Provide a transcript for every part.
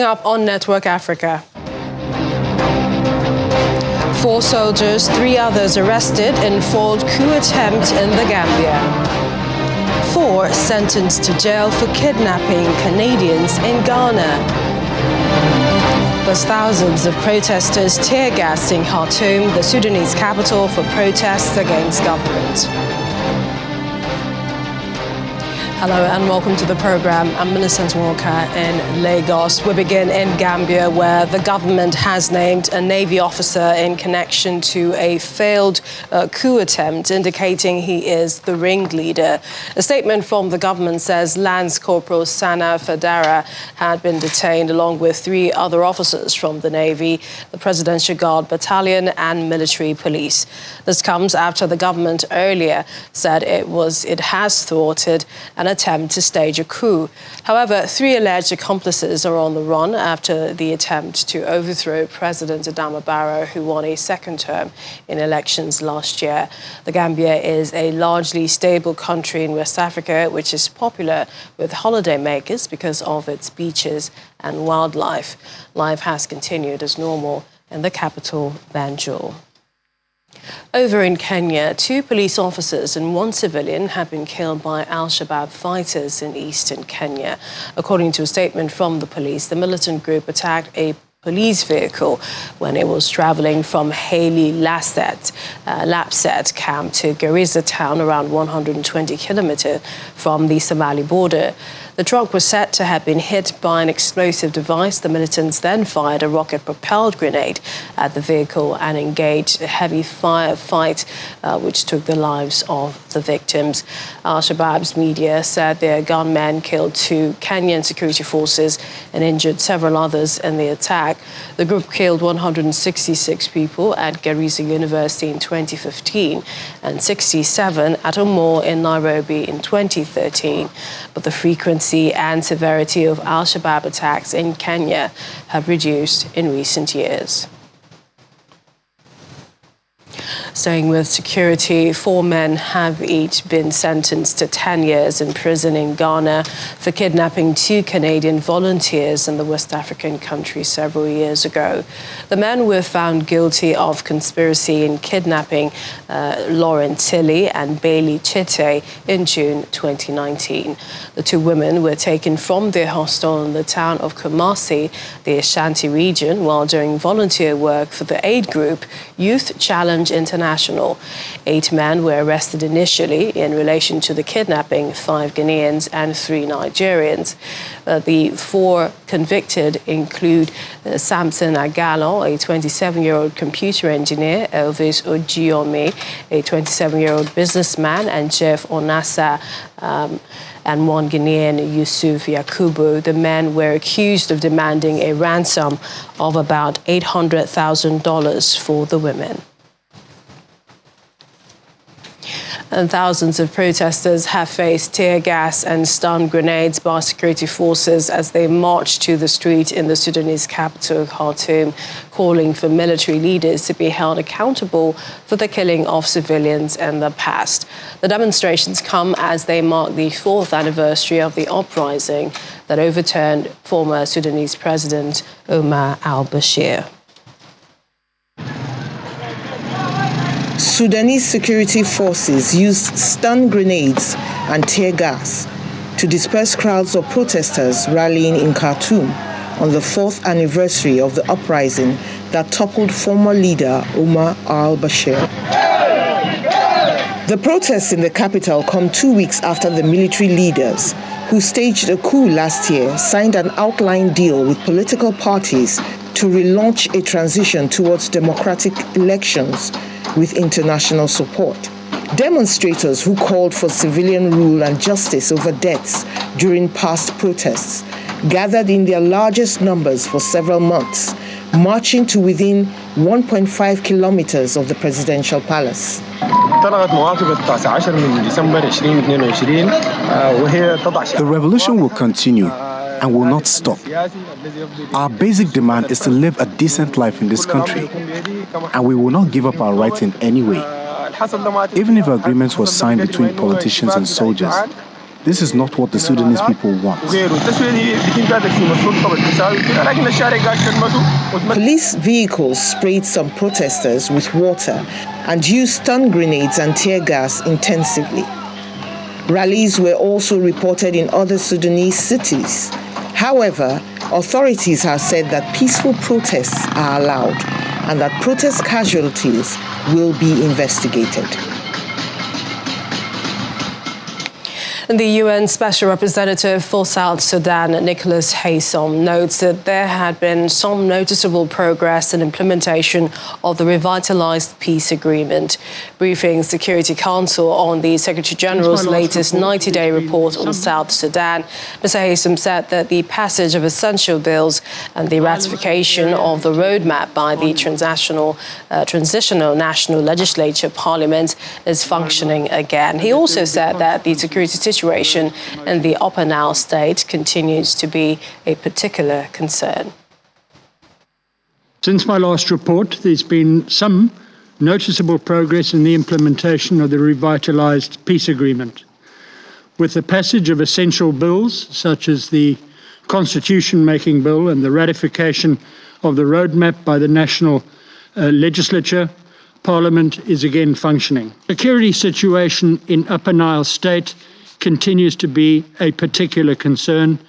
up on Network Africa. 4 soldiers, 3 others arrested in failed coup attempt in the Gambia. 4 sentenced to jail for kidnapping Canadians in Ghana. Plus thousands of protesters tear-gassing Khartoum, the Sudanese capital, for protests against government. Hello and welcome to the program. I'm Millicent Walker in Lagos. We begin in Gambia, where the government has named a Navy officer in connection to a failed coup attempt, indicating he is the ringleader. A statement from the government says Lance Corporal Sana Fadara had been detained along with 3 other officers from the Navy, the Presidential Guard Battalion and military police. This comes after the government earlier said it has thwarted an attempt to stage a coup. However, 3 alleged accomplices are on the run after the attempt to overthrow President Adama Barrow, who won a 2nd term in elections last year. The Gambia is a largely stable country in West Africa, which is popular with holidaymakers because of its beaches and wildlife. Life has continued as normal in the capital, Banjul. Over in Kenya, 2 police officers and 1 civilian have been killed by Al-Shabaab fighters in eastern Kenya. According to a statement from the police, the militant group attacked a police vehicle when it was traveling from Haile Lapset camp to Garissa town, around 120 kilometers from the Somali border. The truck was said to have been hit by an explosive device. The militants then fired a rocket-propelled grenade at the vehicle and engaged a heavy firefight, which took the lives of the victims. Al-Shabaab's media said their gunmen killed 2 Kenyan security forces and injured several others in the attack. The group killed 166 people at Garissa University in 2015 and 67 at a mall in Nairobi in 2013. But the frequency and severity of Al-Shabaab attacks in Kenya have reduced in recent years. Staying with security, 4 men have each been sentenced to 10 years in prison in Ghana for kidnapping 2 Canadian volunteers in the West African country several years ago. The men were found guilty of conspiracy in kidnapping Lauren Tilley and Bailey Chite in June 2019. The 2 women were taken from their hostel in the town of Kumasi, the Ashanti region, while doing volunteer work for the aid group Youth Challenge International. 8 men were arrested initially in relation to the kidnapping, 5 Ghanaians and 3 Nigerians. The 4 convicted include Samson Agalo, a 27-year-old computer engineer, Elvis Ojiome, a 27-year-old businessman, and Jeff Onasa, and 1 Ghanaian, Yusuf Yakubu. The men were accused of demanding a ransom of about $800,000 for the women. And thousands of protesters have faced tear gas and stun grenades by security forces as they march to the street in the Sudanese capital, Khartoum, calling for military leaders to be held accountable for the killing of civilians in the past. The demonstrations come as they mark the 4th anniversary of the uprising that overturned former Sudanese President Omar al-Bashir. Sudanese security forces used stun grenades and tear gas to disperse crowds of protesters rallying in Khartoum on the 4th anniversary of the uprising that toppled former leader Omar al-Bashir. The protests in the capital come 2 weeks after the military leaders, who staged a coup last year, signed an outline deal with political parties to relaunch a transition towards democratic elections with international support. Demonstrators who called for civilian rule and justice over deaths during past protests gathered in their largest numbers for several months, marching to within 1.5 kilometers of the presidential palace. The revolution will continue and will not stop. Our basic demand is to live a decent life in this country, and we will not give up our rights in any way. Even if agreements were signed between politicians and soldiers, This is not what the Sudanese people want. Police vehicles sprayed some protesters with water and used stun grenades and tear gas intensively. Rallies were also reported in other Sudanese cities. However, authorities have said that peaceful protests are allowed and that protest casualties will be investigated. The UN Special Representative for South Sudan, Nicholas Haysom, notes that there had been some noticeable progress in implementation of the revitalized peace agreement. Briefing Security Council on the Secretary General's latest 90-day report on South Sudan, Mr. Haysom said that the passage of essential bills and the ratification of the roadmap by the Transitional National Legislature Parliament is functioning again. He also said that the security situation in the Upper Nile state continues to be a particular concern. Since my last report, there's been some noticeable progress in the implementation of the revitalized peace agreement. With the passage of essential bills, such as the Constitution-making bill and the ratification of the roadmap by the National Legislature, Parliament is again functioning. The security situation in Upper Nile state continues to be a particular concern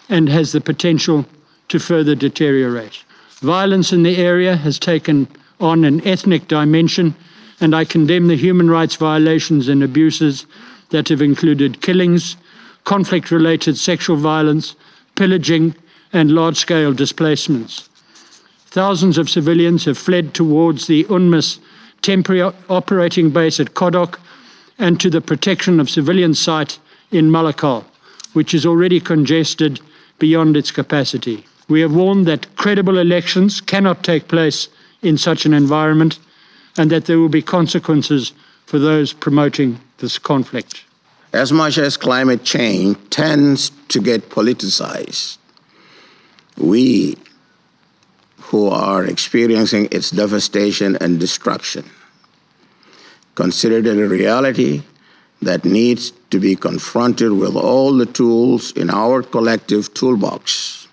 and has the potential to further deteriorate. Violence in the area has taken on an ethnic dimension, and I condemn the human rights violations and abuses that have included killings, conflict-related sexual violence, pillaging, and large-scale displacements. Thousands of civilians have fled towards the UNMISS temporary operating base at Kodok and to the protection of civilian site in Malakal, which is already congested beyond its capacity. We have warned that credible elections cannot take place in such an environment and that there will be consequences for those promoting this conflict. As much as climate change tends to get politicized, we who are experiencing its devastation and destruction consider it a reality that needs to be confronted with all the tools in our collective toolbox.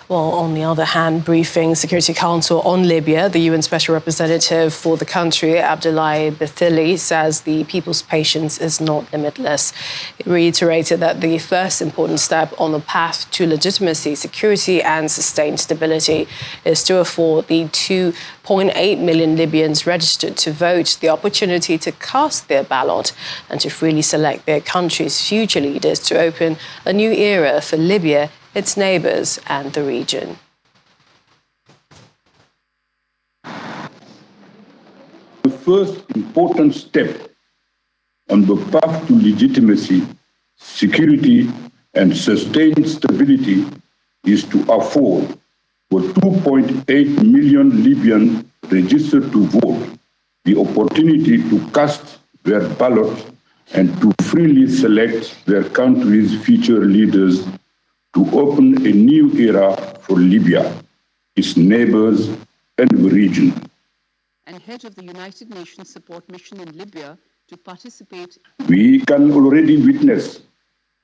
Well, on the other hand, briefing Security Council on Libya, the UN Special Representative for the country, Abdoulaye Bethily, says the people's patience is not limitless. It reiterated that the first important step on the path to legitimacy, security and sustained stability is to afford the 2.8 million Libyans registered to vote the opportunity to cast their ballot and to freely select their country's future leaders to open a new era for Libya, its neighbours and the region. The first important step on the path to legitimacy, security and sustained stability is to afford for 2.8 million Libyans registered to vote the opportunity to cast their ballot and to freely select their country's future leaders to open a new era for Libya, its neighbors, and the region. And head of the United Nations Support Mission in Libya to participate. We can already witness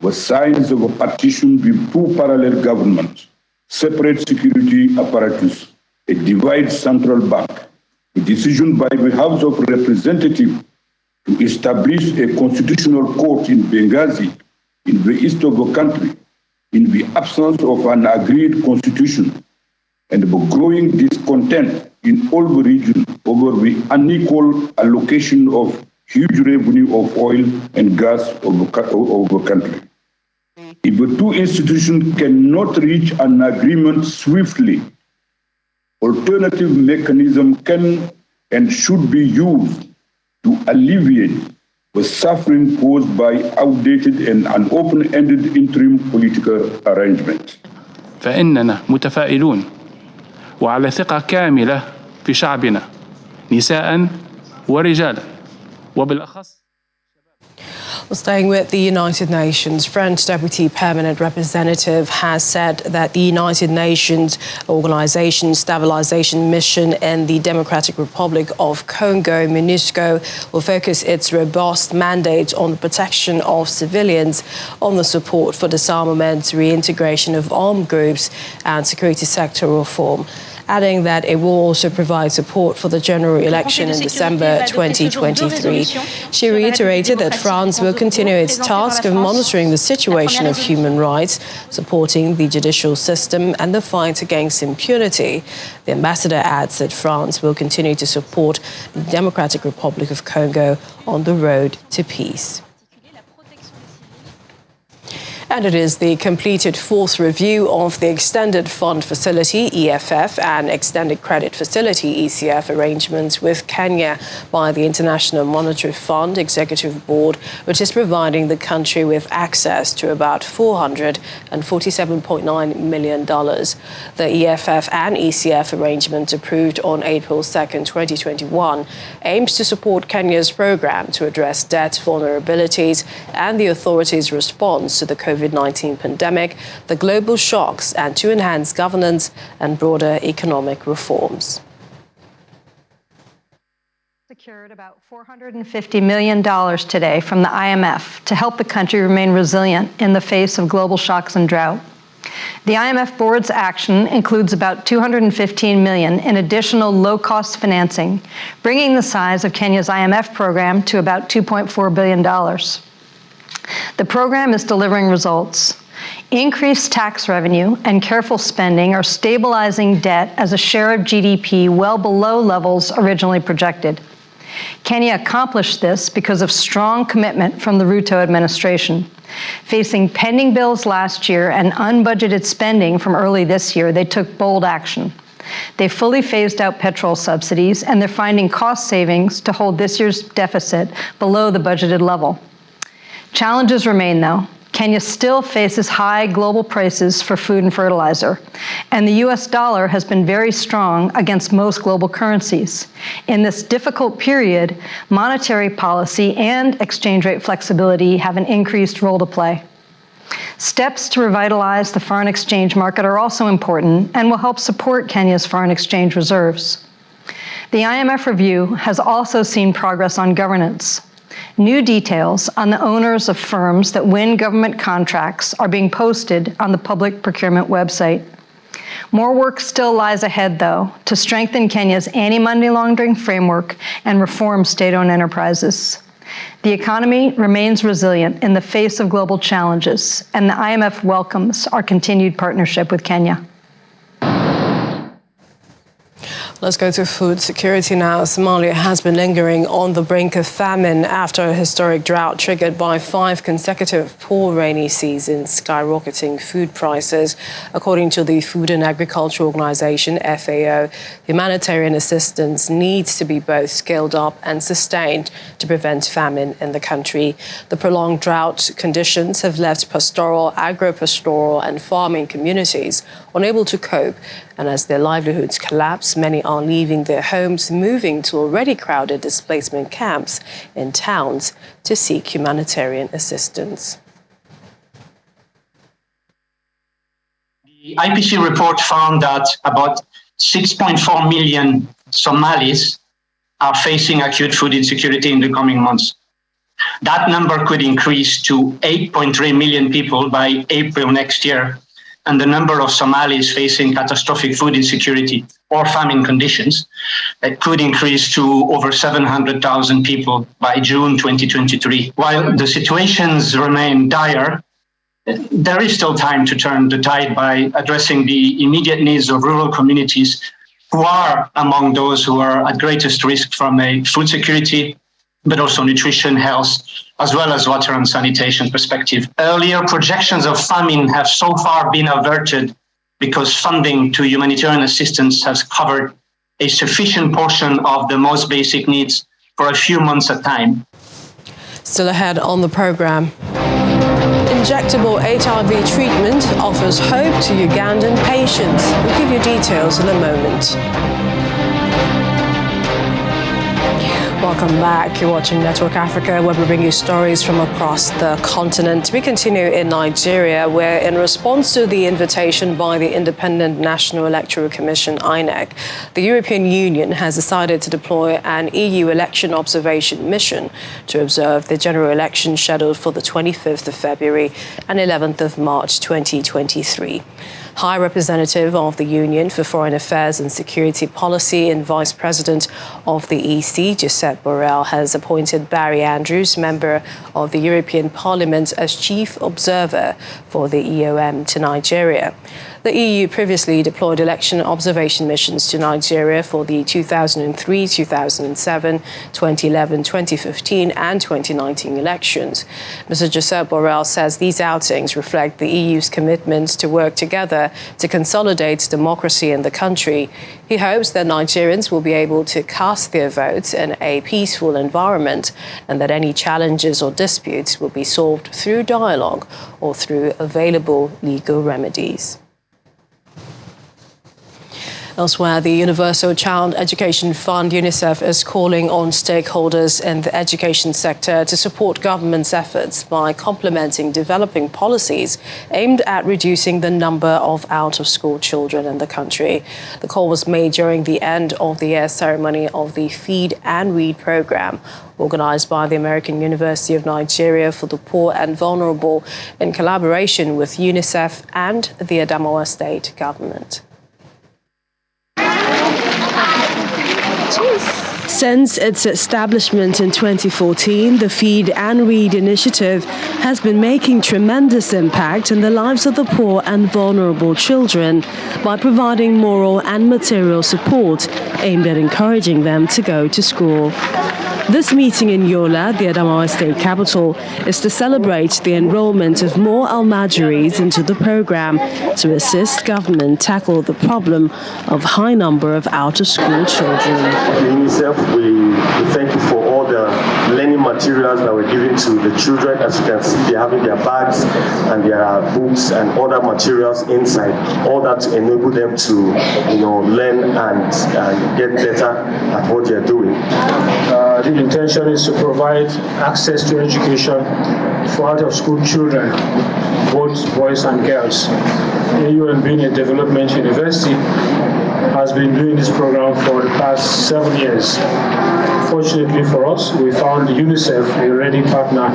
the signs of a partition with two parallel governments, separate security apparatus, a divided central bank, a decision by the House of Representatives to establish a constitutional court in Benghazi, in the east of the country, in the absence of an agreed constitution, and the growing discontent in all the region over the unequal allocation of huge revenue of oil and gas of the country. If the two institutions cannot reach an agreement swiftly, alternative mechanisms can and should be used to alleviate the suffering caused by outdated and an open-ended interim political arrangement. فإننا متفائلون وعلى ثقة كاملة في شعبنا نساء ورجالا وبالأخص. Well, staying with the United Nations, French Deputy Permanent Representative has said that the United Nations Organization Stabilization Mission in the Democratic Republic of Congo, MONUSCO, will focus its robust mandate on the protection of civilians, on the support for disarmament, reintegration of armed groups, and security sector reform, adding that it will also provide support for the general election in December 2023. She reiterated that France will continue its task of monitoring the situation of human rights, supporting the judicial system and the fight against impunity. The ambassador adds that France will continue to support the Democratic Republic of Congo on the road to peace. And it is the completed fourth review of the Extended Fund Facility, EFF, and Extended Credit Facility, ECF, arrangements with Kenya by the International Monetary Fund Executive Board, which is providing the country with access to about $447.9 million. The EFF and ECF arrangement approved on April 2nd, 2021, aims to support Kenya's program to address debt vulnerabilities and the authorities' response to the COVID-19 pandemic, the global shocks, and to enhance governance and broader economic reforms. Secured about $450 million today from the IMF to help the country remain resilient in the face of global shocks and drought. The IMF board's action includes about $215 million in additional low-cost financing, bringing the size of Kenya's IMF program to about $2.4 billion. The program is delivering results. Increased tax revenue and careful spending are stabilizing debt as a share of GDP well below levels originally projected. Kenya accomplished this because of strong commitment from the Ruto administration. Facing pending bills last year and unbudgeted spending from early this year, they took bold action. They fully phased out petrol subsidies, and they're finding cost savings to hold this year's deficit below the budgeted level. Challenges remain, though. Kenya still faces high global prices for food and fertilizer, and the US dollar has been very strong against most global currencies. In this difficult period, monetary policy and exchange rate flexibility have an increased role to play. Steps to revitalize the foreign exchange market are also important and will help support Kenya's foreign exchange reserves. The IMF review has also seen progress on governance. New details on the owners of firms that win government contracts are being posted on the public procurement website. More work still lies ahead, though, to strengthen Kenya's anti-money laundering framework and reform state-owned enterprises. The economy remains resilient in the face of global challenges, and the IMF welcomes our continued partnership with Kenya. Let's go to food security now. Somalia has been lingering on the brink of famine after a historic drought triggered by 5 consecutive poor rainy seasons, skyrocketing food prices. According to the Food and Agriculture Organization, FAO, humanitarian assistance needs to be both scaled up and sustained to prevent famine in the country. The prolonged drought conditions have left pastoral, agro-pastoral and farming communities unable to cope, and as their livelihoods collapse, many are leaving their homes, moving to already crowded displacement camps in towns to seek humanitarian assistance. The IPC report found that about 6.4 million Somalis are facing acute food insecurity in the coming months. That number could increase to 8.3 million people by April next year, and the number of Somalis facing catastrophic food insecurity or famine conditions could increase to over 700,000 people by June 2023. While the situations remain dire, there is still time to turn the tide by addressing the immediate needs of rural communities who are among those who are at greatest risk from a food security, but also nutrition, health, as well as water and sanitation perspective. Earlier projections of famine have so far been averted because funding to humanitarian assistance has covered a sufficient portion of the most basic needs for a few months at a time. Still ahead on the program. Injectable HIV treatment offers hope to Ugandan patients. We'll give you details in a moment. Welcome back. You're watching Network Africa, where we bring you stories from across the continent. We continue in Nigeria, where in response to the invitation by the Independent National Electoral Commission, INEC, the European Union has decided to deploy an EU election observation mission to observe the general election scheduled for the 25th of February and 11th of March 2023. High Representative of the Union for Foreign Affairs and Security Policy and Vice President of the EC, Josep Borrell, has appointed Barry Andrews, member of the European Parliament, as chief observer for the EOM to Nigeria. The EU previously deployed election observation missions to Nigeria for the 2003, 2007, 2011, 2015 and 2019 elections. Mr. Josep Borrell says these outings reflect the EU's commitment to work together to consolidate democracy in the country. He hopes that Nigerians will be able to cast their votes in a peaceful environment and that any challenges or disputes will be solved through dialogue or through available legal remedies. Elsewhere, the Universal Child Education Fund, UNICEF, is calling on stakeholders in the education sector to support government's efforts by complementing developing policies aimed at reducing the number of out-of-school children in the country. The call was made during the end-of-the-year ceremony of the Feed and Read program, organized by the American University of Nigeria for the Poor and Vulnerable in collaboration with UNICEF and the Adamawa State government. Since its establishment in 2014, the Feed and Read initiative has been making tremendous impact in the lives of the poor and vulnerable children by providing moral and material support aimed at encouraging them to go to school. This meeting in Yola, the Adamawa State capital, is to celebrate the enrollment of more Almajiris into the program to assist government tackle the problem of high number of out-of-school children. UNICEF, we thank you for all the learning materials that were given to the children. As you can see, they're having their bags and their books and other materials inside, all that to enable them to, learn and get better at what they're doing. The intention is to provide access to education for out-of-school children, both boys and girls. AUN, being a development university, has been doing this program for the past 7 years. Fortunately for us, we found UNICEF a ready partner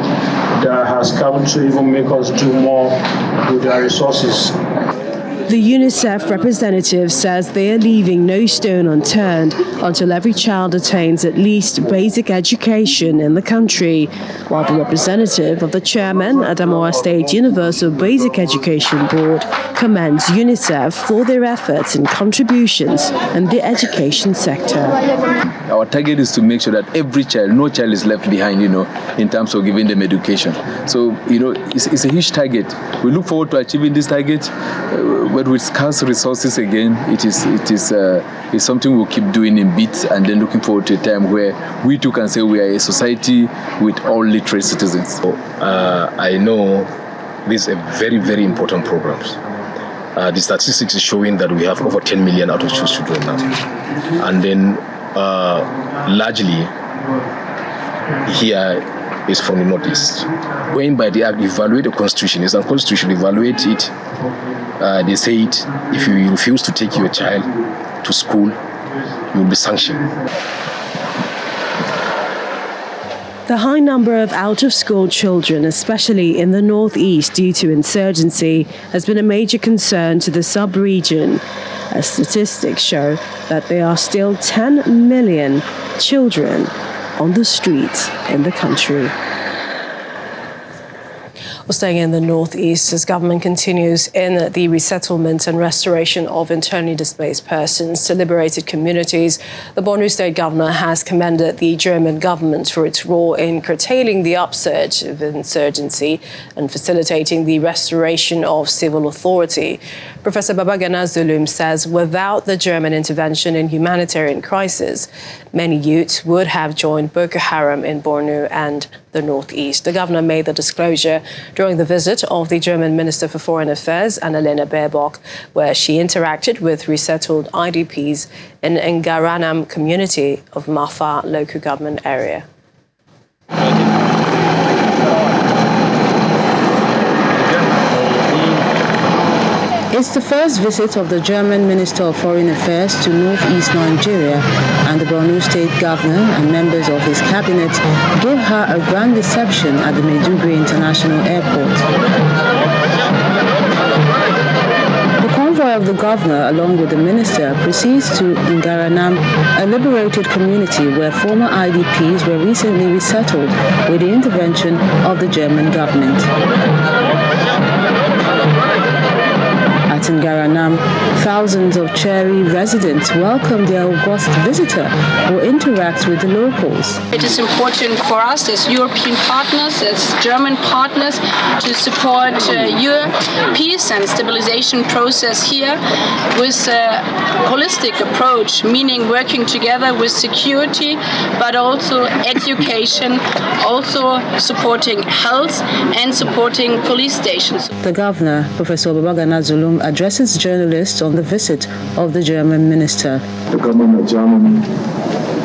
that has come to even make us do more with their resources. The UNICEF representative says they are leaving no stone unturned until every child attains at least basic education in the country, while the representative of the chairman, Adamawa State Universal Basic Education Board, commends UNICEF for their efforts and contributions in the education sector. Our target is to make sure that every child, no child is left behind, in terms of giving them education. So, it's a huge target. We look forward to achieving this target. But with scarce resources again, it's something we'll keep doing in bits, and then looking forward to a time where we too can say we are a society with all literate citizens. I know these are very, very important programs. The statistics is showing that we have over 10 million out-of-school children now. And then largely here is from the Northeast. Going by the act, evaluate the constitution. It's unconstitutional, evaluate it. They say it, if you refuse to take your child to school, you will be sanctioned. The high number of out-of-school children, especially in the northeast due to insurgency, has been a major concern to the sub-region, as statistics show that there are still 10 million children on the streets in the country. We're staying in the northeast as government continues in the resettlement and restoration of internally displaced persons to liberated communities. The Borno State governor has commended the German government for its role in curtailing the upsurge of insurgency and facilitating the restoration of civil authority. Professor Babagana Zulum says without the German intervention in humanitarian crisis, many youths would have joined Boko Haram in Borno and the the northeast. The governor made the disclosure during the visit of the German Minister for Foreign Affairs, Annalena Baerbock, where she interacted with resettled IDPs in Ngaranam community of Mafa local government area. It's the first visit of the German Minister of Foreign Affairs to northeast Nigeria, and the Borno State Governor and members of his cabinet gave her a grand reception at the Maiduguri International Airport. The convoy of the governor, along with the minister, proceeds to Ngaranam, a liberated community where former IDPs were recently resettled with the intervention of the German government. At Ngaranam, thousands of Cherry residents welcome their august visitor who interacts with the locals. It is important for us as European partners, as German partners, to support your peace and stabilization process here with a holistic approach, meaning working together with security, but also education, also supporting health and supporting police stations. The governor, Professor Babagana Zulum, addresses journalists on the visit of the German minister. The government of Germany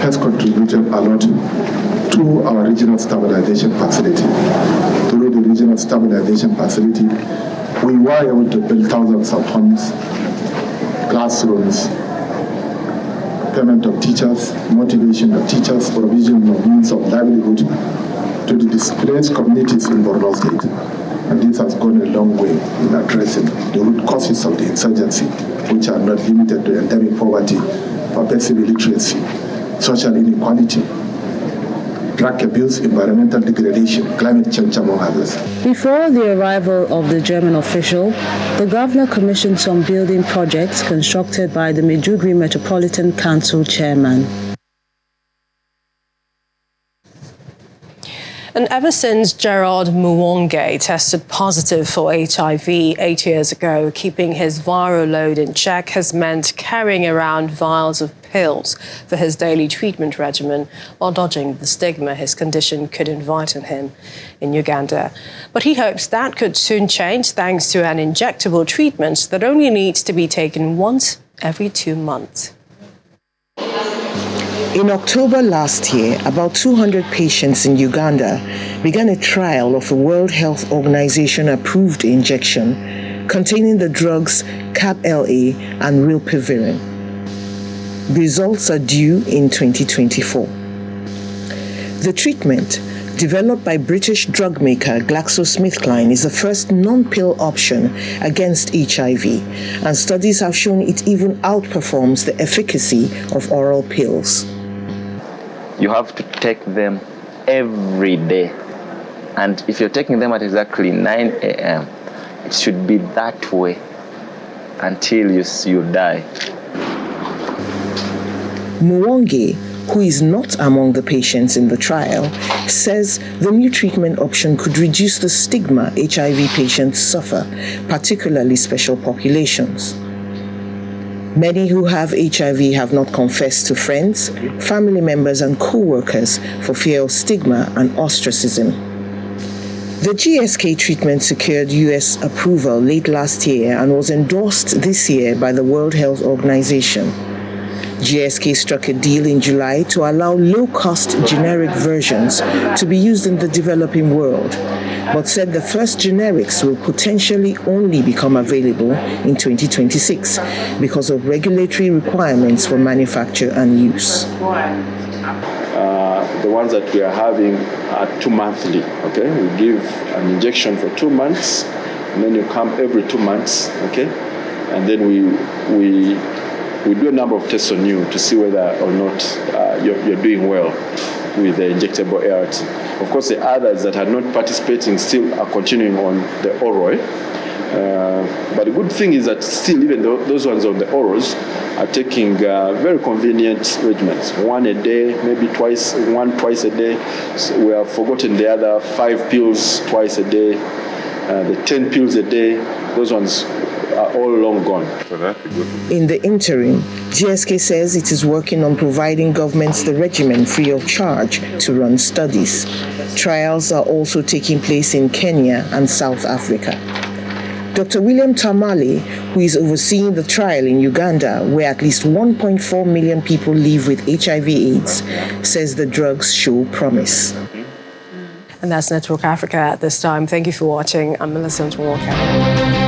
has contributed a lot to our regional stabilization facility. Through the regional stabilization facility, we were able to build thousands of homes, classrooms, payment of teachers, motivation of teachers, provision of means of livelihood to the displaced communities in Borno State. And this has gone a long way in addressing the root causes of the insurgency, which are not limited to endemic poverty, pervasive illiteracy, social inequality, drug abuse, environmental degradation, climate change, among others. Before the arrival of the German official, the governor commissioned some building projects constructed by the Maiduguri Metropolitan Council chairman. And ever since Gerard Muwonge tested positive for HIV 8 years ago, keeping his viral load in check has meant carrying around vials of pills for his daily treatment regimen while dodging the stigma his condition could invite on him in Uganda. But he hopes that could soon change thanks to an injectable treatment that only needs to be taken once every 2 months. In October last year, about 200 patients in Uganda began a trial of a World Health Organization-approved injection containing the drugs Cap-LA and rilpivirine. Results are due in 2024. The treatment, developed by British drug maker GlaxoSmithKline, is the first non-pill option against HIV, and studies have shown it even outperforms the efficacy of oral pills. You have to take them every day. And if you're taking them at exactly 9 a.m., it should be that way until you die. Muwonge, who is not among the patients in the trial, says the new treatment option could reduce the stigma HIV patients suffer, particularly special populations. Many who have HIV have not confessed to friends, family members, and co-workers for fear of stigma and ostracism. The GSK treatment secured US approval late last year and was endorsed this year by the World Health Organization. GSK struck a deal in July to allow low-cost generic versions to be used in the developing world, but said the first generics will potentially only become available in 2026 because of regulatory requirements for manufacture and use. The ones that we are having are 2 monthly, okay? We give an injection for 2 months, and then you come every 2 months, okay? And then we do a number of tests on you to see whether or not you're doing well with the injectable ART. Of course, the others that are not participating still are continuing on the oral. But the good thing is that still, even those ones on the orals are taking very convenient regimens. 1 a day, maybe twice a day. So we have forgotten the other 5 pills twice a day, the 10 pills a day. Those ones are all long gone. In the interim, GSK says it is working on providing governments the regimen free of charge to run studies. Trials are also taking place in Kenya and South Africa. Dr. William Tamale, who is overseeing the trial in Uganda, where at least 1.4 million people live with HIV/AIDS, says the drugs show promise. And that's Network Africa at this time. Thank you for watching. I'm Millicent Walker.